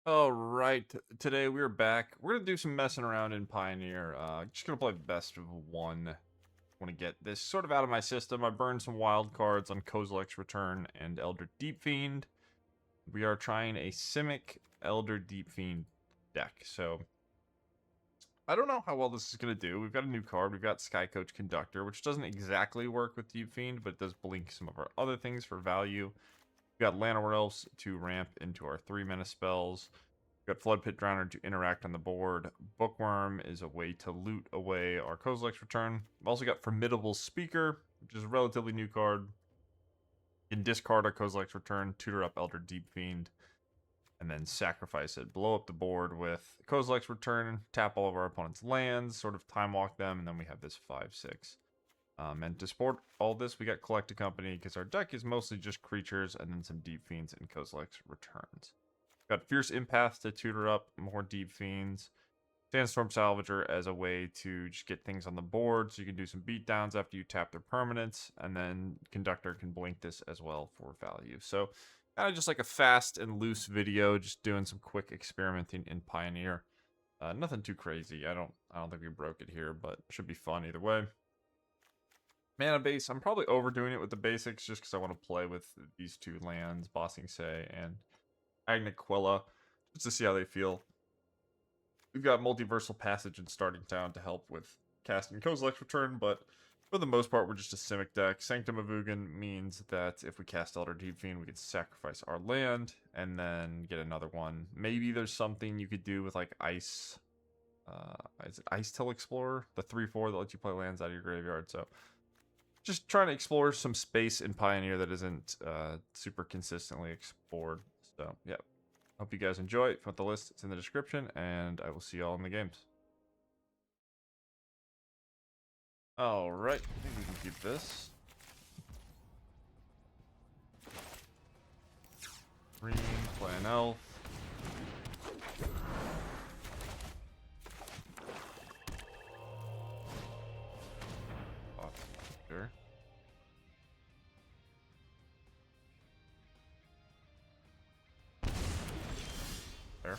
All right, today we're back. We're gonna do some messing around in Pioneer. Just gonna play best of one. Want to get this sort of out of my system. I burned some wild cards on Kozilek's Return and Elder Deep-Fiend. We are trying a Simic Elder Deep-Fiend deck. So I don't know how well this is gonna do. We've got a new card. We've got Skycoach Conductor, which doesn't exactly work with Deep-Fiend, but it does blink some of our other things for value. We've got Llanowar Elves to ramp into our 3-mana spells. We've got Floodpits Drowner to interact on the board. Bookworm is a way to loot away our Kozilek's Return. We've also got Formidable Speaker, which is a relatively new card. You can discard our Kozilek's Return, tutor up Elder Deep-Fiend, and then sacrifice it. Blow up the board with Kozilek's Return, tap all of our opponent's lands, sort of time walk them, and then we have this 5/6. And to support all this, we got Collect a Company, because our deck is mostly just creatures and then some Deep-Fiends and Kozilek's Returns. Got Fierce Empath to tutor up more Deep-Fiends. Sandstorm Salvager as a way to just get things on the board, so you can do some beatdowns after you tap their permanents, and then Conductor can blink this as well for value. So kind of just like a fast and loose video, just doing some quick experimenting in Pioneer. Nothing too crazy. I don't think we broke it here, but it should be fun either way. Mana base, I'm probably overdoing it with the basics just because I want to play with these two lands, Bossing Say and Agna Qel'a, just to see how they feel. We've got Multiversal Passage and Starting Town to help with casting Kozilek's Return, but for the most part, we're just a Simic deck. Sanctum of Ugin means that if we cast Elder Deep-Fiend, we can sacrifice our land and then get another one. Maybe there's something you could do with like Ice. Is it Ice Till Explorer? The 3/4 that lets you play lands out of your graveyard. So just trying to explore some space in Pioneer that isn't super consistently explored. So, yeah. Hope you guys enjoy. If you want the list, it's in the description, and I will see y'all in the games. Alright, I think we can keep this. Green, play an elf. Sure. There.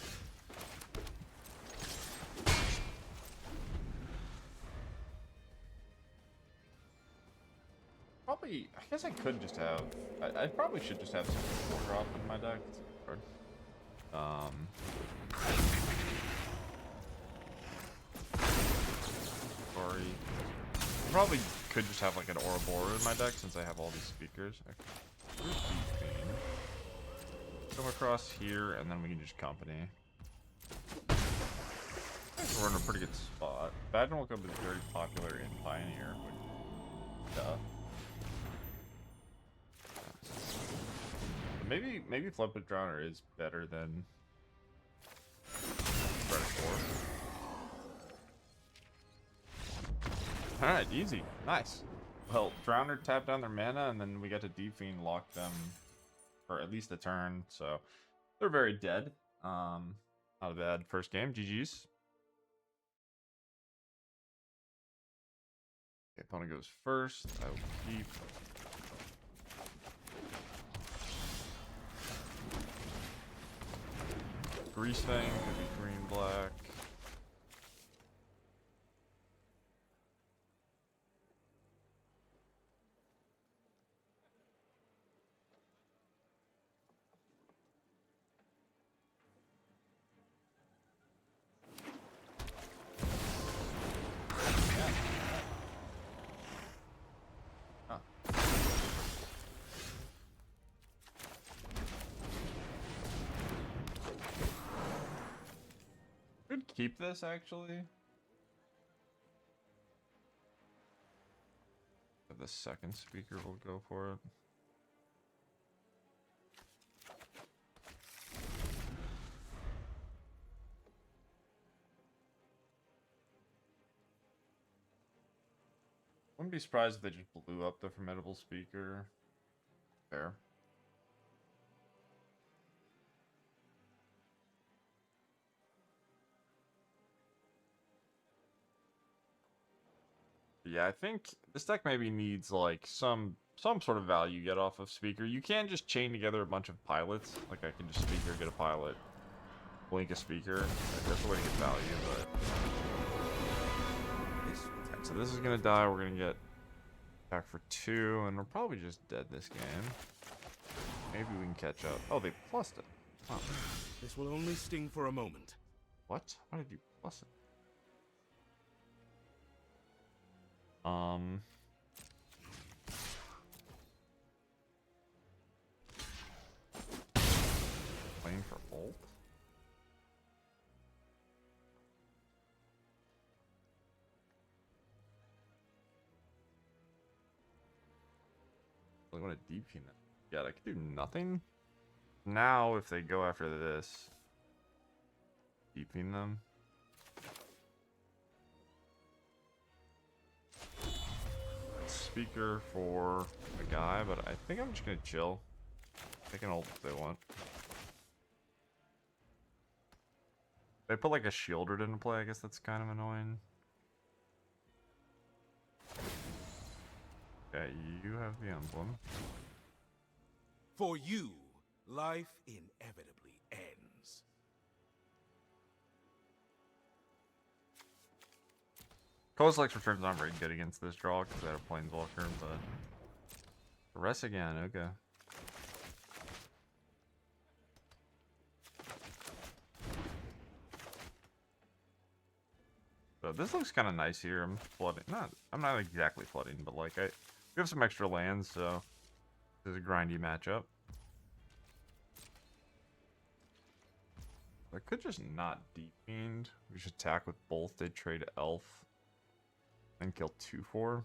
Probably, I guess I could just have, I probably should just have some 4-drop in my deck. Sorry. I probably could just have like an Ouroboros in my deck since I have all these speakers. Come across here, and then we can just company. We're in a pretty good spot. Badgen Welcome is very popular in Pioneer. Maybe Floodpits Drowner is better than Predator. Alright, easy. Nice. Well, Drowner tapped down their mana, and then we got to Deep-Fiend lock them for at least a turn, so they're very dead. Not a bad first game. GG's. Okay, opponent goes first. I will keep. Grease Fang could be green black. Could keep this actually. The second speaker will go for it. Wouldn't be surprised if they just blew up the Formidable Speaker. Fair. Yeah, I think this deck maybe needs like some sort of value get off of Speaker. You can't just chain together a bunch of pilots. Like I can just Speaker, get a pilot, blink a speaker. That's the way to get value, but... So this is gonna die, we're gonna get attack for 2, and we're probably just dead this game. Maybe we can catch up. Oh, they plussed it. Huh. This will only sting for a moment. What? Why did you plus it? Playing for ult? I want to Deep-Fiend it. Yeah, I could do nothing. Now, if they go after this, Deep-Fiend them. Speaker for a guy, but I think I'm just gonna chill. They can ult if they want. They put like a Shieldred into play, I guess that's kind of annoying. Okay, you have the emblem. For you, life inevitably ends. Kozilek's return's not very good against this draw because I have a Planeswalker, but... Rest again, okay. So this looks kind of nice here. I'm flooding. I'm not exactly flooding, but like we have some extra lands, so this is a grindy matchup. I could just not Deep-Fiend. We should attack with both. They trade Elf and kill 2/4.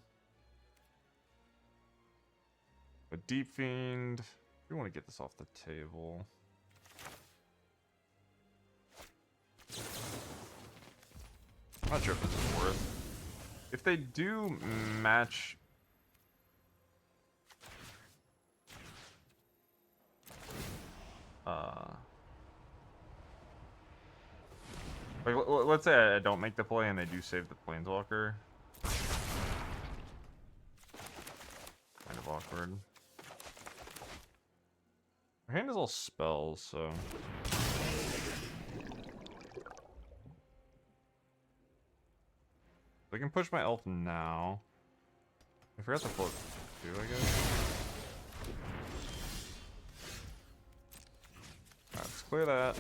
But Deep-Fiend, we want to get this off the table. I'm not sure if this is worth. If they do match... Like, let's say I don't make the play and they do save the Planeswalker. Kind of awkward. My hand is all spells, so... I can push my elf now. I forgot to float too, I guess. Alright, let's clear that.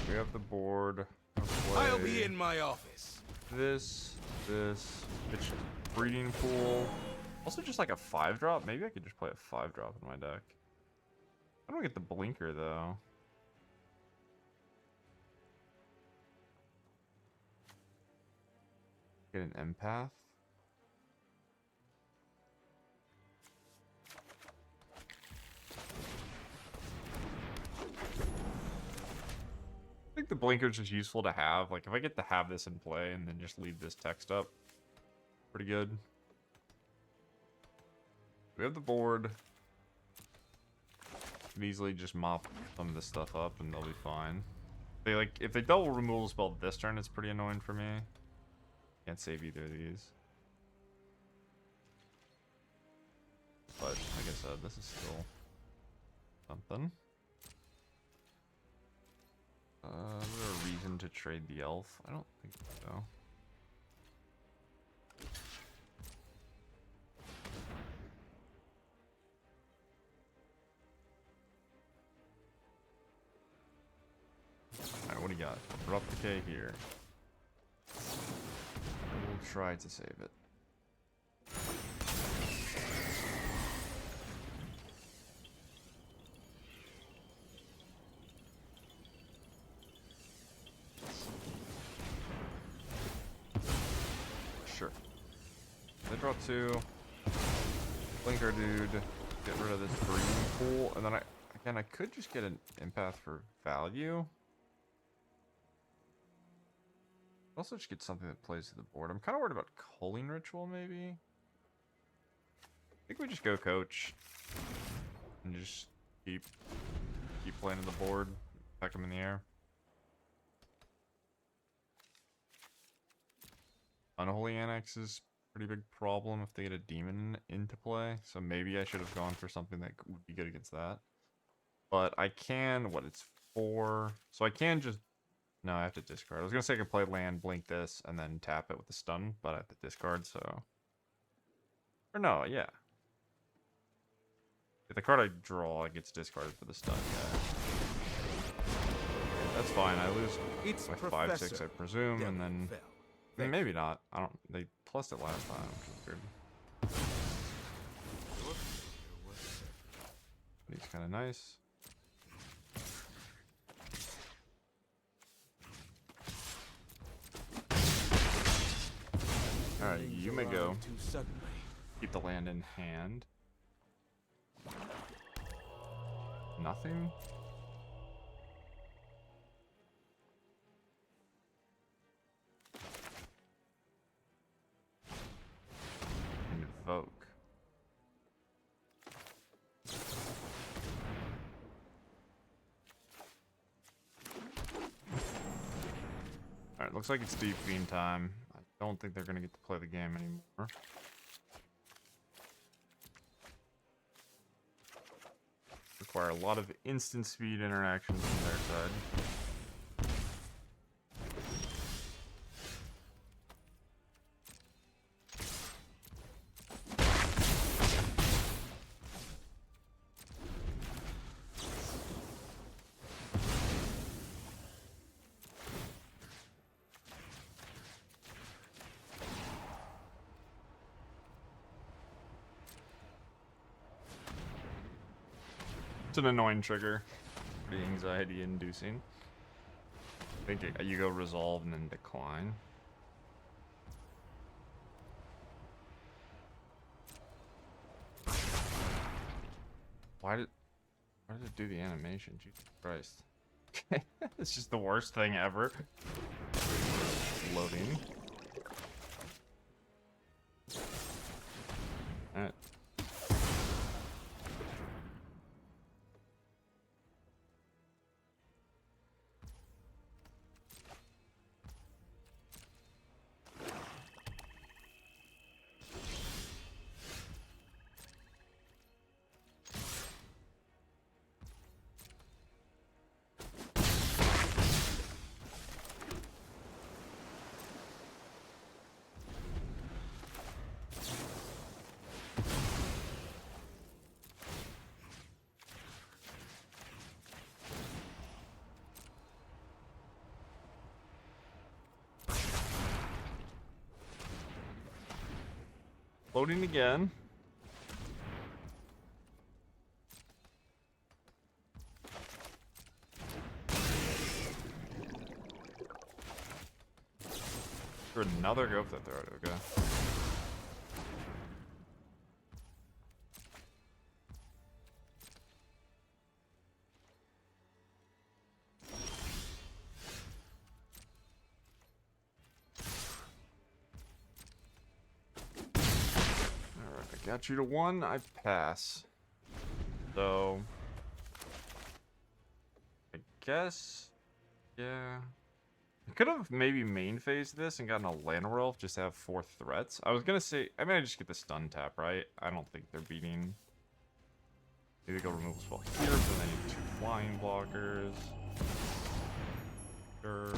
We have the board. I'll be in my office. This, it's breeding pool. Also just like a 5-drop. Maybe I could just play a 5-drop in my deck. I don't get the blinker though. Get an empath. I think the blinker is just useful to have. Like if I get to have this in play and then just leave this text up, pretty good. We have the board. Can easily just mop some of this stuff up and they'll be fine. They like if they double removal spell this turn, it's pretty annoying for me. Can't save either of these. But like I said, this is still something. Is there a reason to trade the elf? I don't think so. Alright, what do you got? Abrupt Decay here. We'll try to save it. Sure. They draw 2. Blinker dude. Get rid of this breeding pool. And then I could just get an empath for value. Also just get something that plays to the board. I'm kind of worried about Culling Ritual, maybe? I think we just go coach. And just keep playing to the board. Pack them in the air. Unholy Annex is a pretty big problem if they get a demon into play. So maybe I should have gone for something that would be good against that. But I can, it's 4. So I can just No, I have to discard. I was gonna say I could play land, blink this, and then tap it with the stun, but I have to discard, so... Or no, yeah. If the card I draw gets discarded for the stun, yeah. That's fine, I lose It's by 5-6, I presume, and then... Maybe not. I don't... They plussed it last time, which is weird. But he's kind of nice. Alright, you may go. Keep the land in hand. Nothing? Invoke. Alright, looks like it's Deep-Fiend time. I don't think they're going to get to play the game anymore. Require a lot of instant speed interactions from their side. It's an annoying trigger. Pretty anxiety inducing. I think you go resolve and then decline. Why did it do the animation? Jesus Christ. It's just the worst thing ever. Loading. Alright. Loading again. For another go for the throat, okay. Got you to 1, I pass. So... I guess... Yeah... I could have maybe main phased this and gotten a Llanowar Elf just to have 4 threats. I was gonna say... I mean, I just get the stun tap, right? I don't think they're beating... Maybe go removal spell here, but then I need 2 flying blockers. Sure.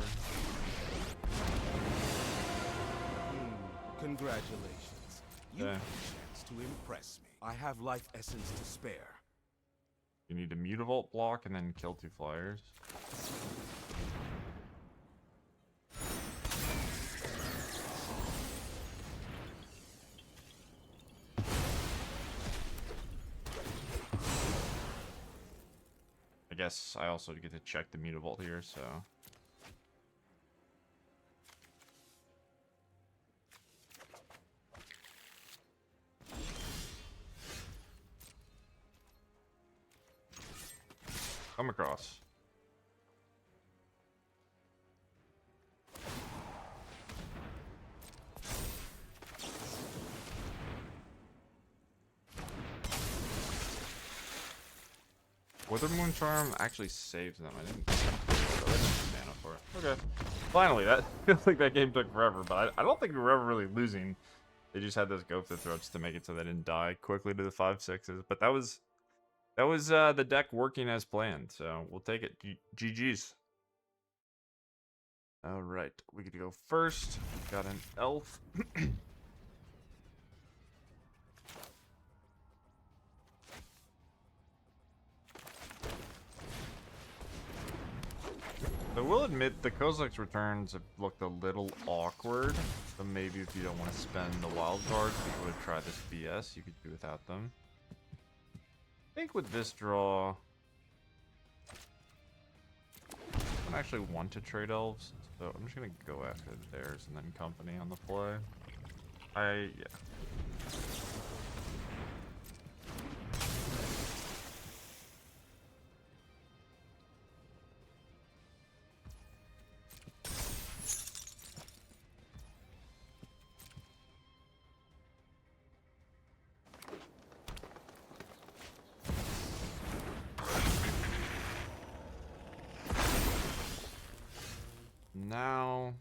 Congratulations. You Okay. have a chance to impress me. I have life essence to spare. You need a Mutavault block and then kill 2 flyers. I guess I also get to check the Mutavault here, so... Come across. Withermoon Charm actually saves them. I didn't mana for it. Okay. Finally, that feels like that game took forever, but I don't think we were ever really losing. They just had those go for the throats to make it so they didn't die quickly to the 5/6s. But that was the deck working as planned, so we'll take it. GG's. Alright, we get to go first. We've got an elf. I will admit the Kozilek's returns have looked a little awkward, so maybe if you don't want to spend the wild cards, if you would try this BS, you could do without them. I think with this draw, I don't actually want to trade elves, so I'm just gonna go after theirs and then company on the play. Yeah. Now,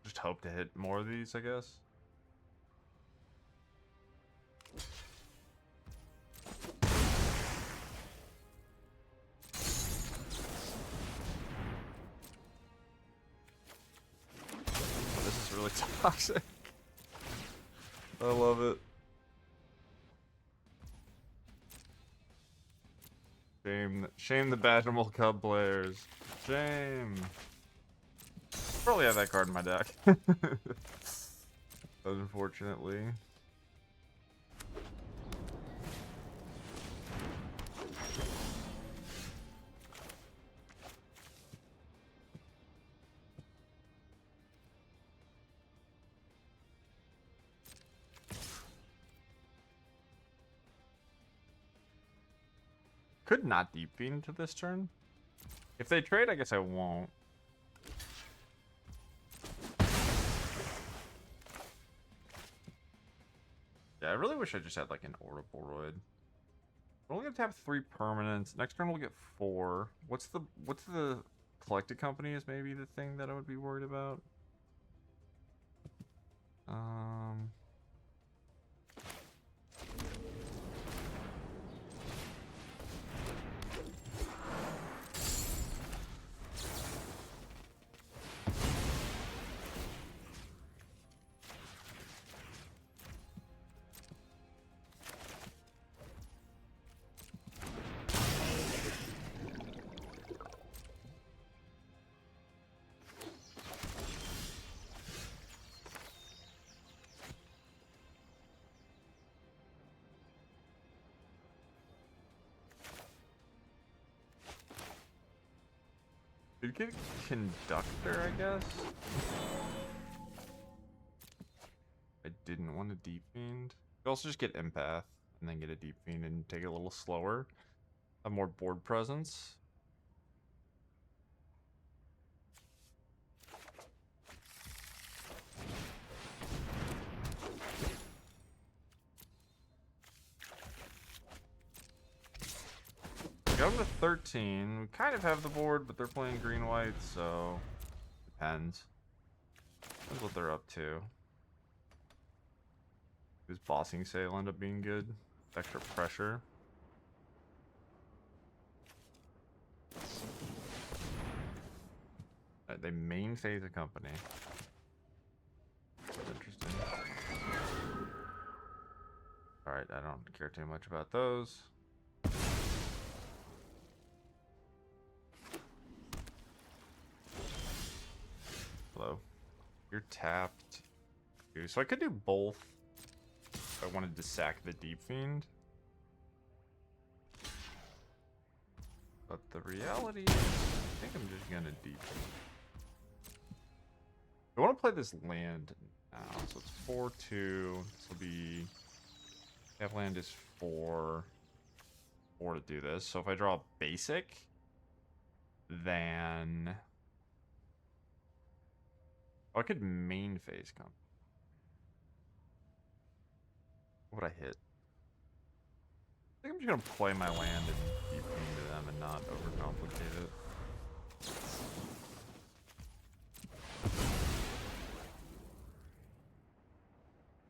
just hope to hit more of these, I guess. This is really toxic. I love it. Shame the Badgermal Cub players. Shame. Probably have that card in my deck. Unfortunately. Could not Deep-Fiend to this turn. If they trade, I guess I won't. Yeah, I really wish I just had like an Orboroid. We're only gonna tap 3 permanents. Next turn we'll get 4. What's the collected company is maybe the thing that I would be worried about. Could get Conductor, I guess. I didn't want a Deep-Fiend. Could also just get Empath and then get a Deep-Fiend and take it a little slower. Have more board presence. Got them to 13. We kind of have the board, but they're playing green-white, so depends. Depends what they're up to. Does Bossing Sale end up being good? Extra pressure. Right, they main phase a company. That's interesting. Alright, I don't care too much about those. Hello. You're tapped. So I could do both if I wanted to sack the Deep-Fiend. But the reality is, I think I'm just gonna Deep-Fiend. I want to play this land now, so it's 4-2. This will be... That land is 4 to do this. So if I draw a basic, then... Oh, I could main phase come. What would I hit? I think I'm just gonna play my land and deep into them and not overcomplicate it.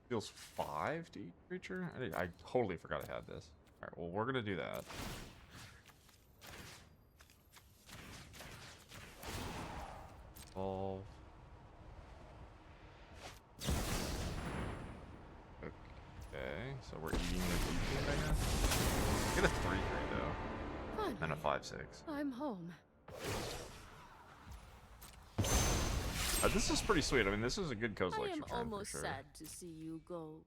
Deals 5 to each creature? I totally forgot I had this. Alright, well, we're gonna do that. Evolve. Okay, so we're eating the Deep-Fiend, I guess. Get a 3/3 though. Finally, And a 5/6. I'm home. This is pretty sweet. I mean, this is a good I Kozilek am return for almost sure. sad to see you go.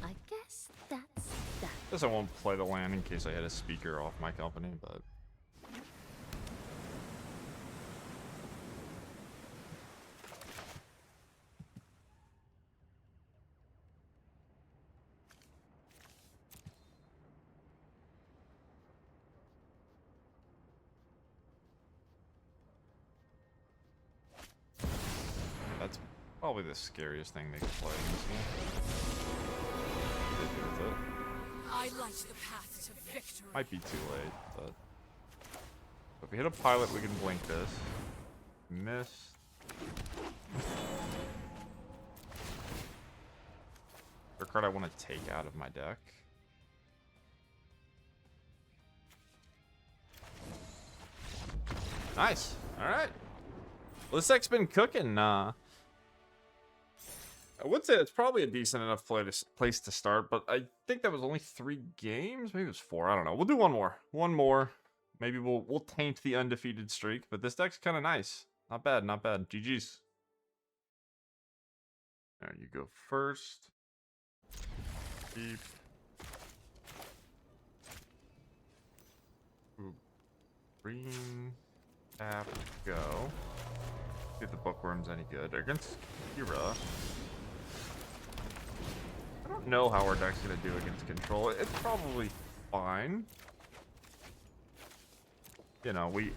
I guess that's that. Guess I won't play the land in case I hit a speaker off my company, but that's probably the scariest thing they could play in this game. What they do with it. I light the path to victory. Might be too late, but if we hit a pilot, we can blink this. Miss. A card I want to take out of my deck. Nice. All right. Well, this deck's been cooking. I would say it's probably a decent enough place to start, but I think that was only 3 games. Maybe it was 4. I don't know. We'll do one more. One more. Maybe we'll taint the undefeated streak. But this deck's kind of nice. Not bad. Not bad. GG's. There you go first. Deep. Ooh. Green. Tap. Go. See if the Bookworm's any good against Qel'a. I don't know how our deck's gonna do against control. It's probably fine. You know, we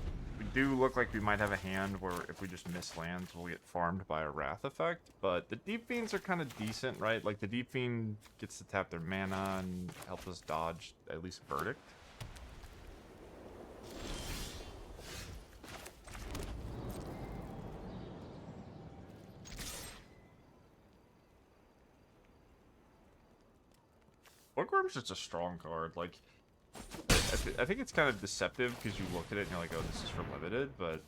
do look like we might have a hand where if we just miss lands, we'll get farmed by a Wrath effect. But the Deep-Fiends are kind of decent, right? Like the Deep-Fiend gets to tap their mana and help us dodge at least Verdict. Bookworm's just a strong card. Like, I think it's kind of deceptive because you look at it and you're like, oh, this is for limited, but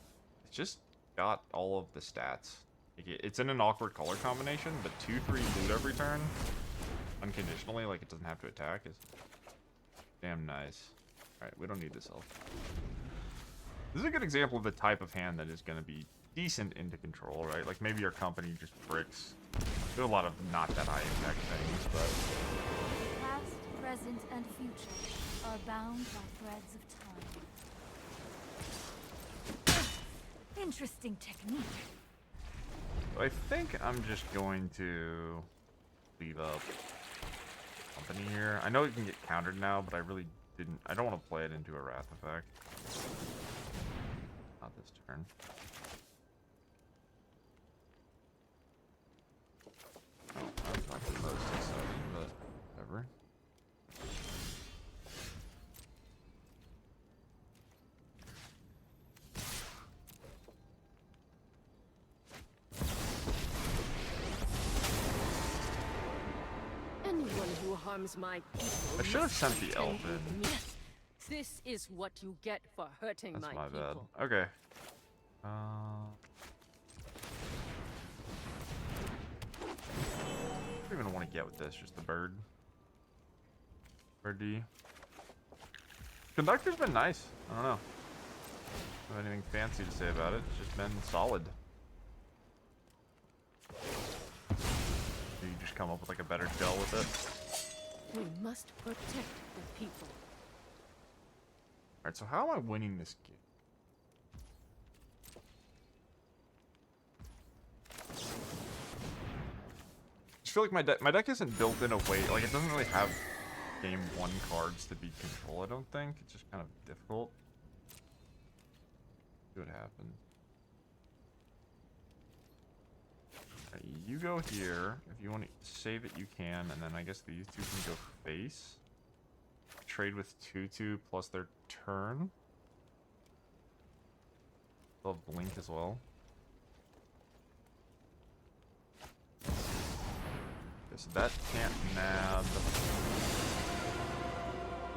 it's just got all of the stats. Like, it's in an awkward color combination, but 2/3 loot every turn, unconditionally, like it doesn't have to attack, is damn nice. All right, we don't need this elf. This is a good example of the type of hand that is going to be decent into control, right? Like maybe your company just bricks. There are a lot of not that high impact things, but Past, present, and future are bound by threads of time. Interesting technique. so I think I'm just going to leave up company here. I know it can get countered now, but I really didn't. I don't want to play it into a Wrath effect. Not this turn. Oh, that's not the most exciting, but whatever. Anyone who harms my people. I should have sent the contend elf with in. me. This is what you get for hurting That's my my bad. people. Okay. I don't even want to get with this, just the bird. Bird D. Conductor's been nice. I don't know. Don't have anything fancy to say about it. It's just been solid. You just come up with like a better spell with it. We must protect the people. Alright, so how am I winning this game? I just feel like my deck isn't built in a way, like it doesn't really have game 1 cards to beat control, I don't think. It's just kind of difficult. See what happens. Alright, you go here. If you want to save it, you can. And then I guess these two can go face. Trade with 2/2 plus their turn. They'll have blink as well. So that can't nab.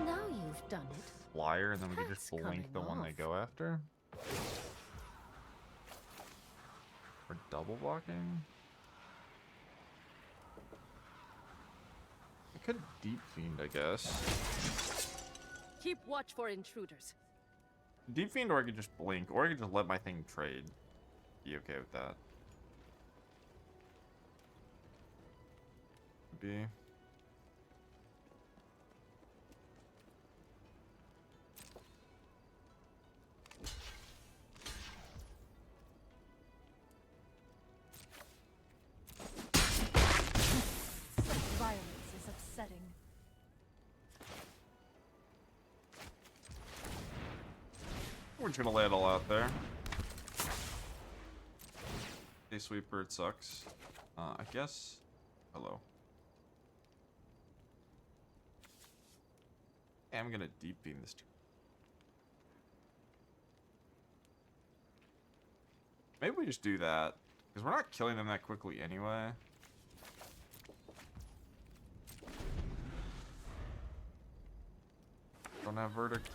Now you've done it. Flyer, and then we can just That's blink the coming one they off. go after. Or double blocking. I could Deep-Fiend, I guess. Keep watch for intruders. Deep-Fiend, or I could just blink, or I could just let my thing trade. Be okay with that. Be. Such violence is upsetting. We're just gonna lay it all out there. Hey, Sweeper, it sucks. I guess. Hello. Yeah, I'm gonna Deep-Fiend this too. Maybe we just do that. Because we're not killing them that quickly anyway. Don't have verdict.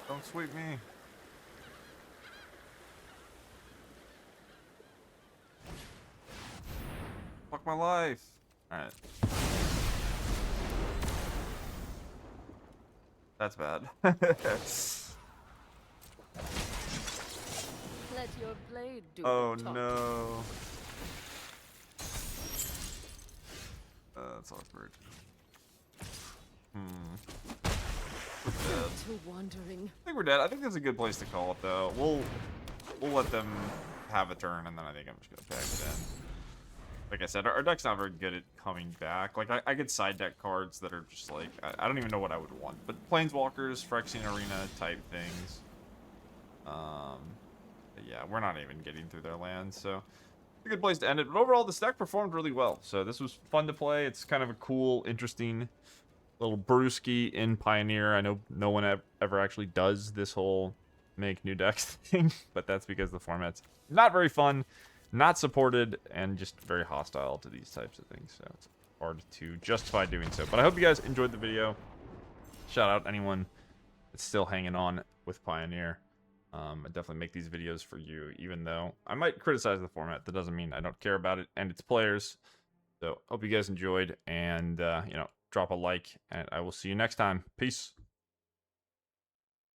Don't sweep me. Fuck my life. Alright. That's bad. Let your blade do Oh the talking. no. That's awkward. We're dead. To wandering. I think we're dead. I think that's a good place to call it though. We'll let them have a turn, and then I think I'm just gonna pack it in. Like I said, our deck's not very good at coming back. Like I could side deck cards that are just like I don't even know what I would want. But Planeswalkers, Phyrexian Arena type things. But yeah, we're not even getting through their lands, so it's a good place to end it. But overall, this deck performed really well. So this was fun to play. It's kind of a cool, interesting little brewski in Pioneer. I know no one ever actually does this whole make new decks thing, but that's because the format's not very fun, not supported, and just very hostile to these types of things. So it's hard to justify doing so. But I hope you guys enjoyed the video. Shout out anyone that's still hanging on with Pioneer. I definitely make these videos for you, even though I might criticize the format. That doesn't mean I don't care about it and its players. So hope you guys enjoyed, and you know, drop a like, and I will see you next time. Peace.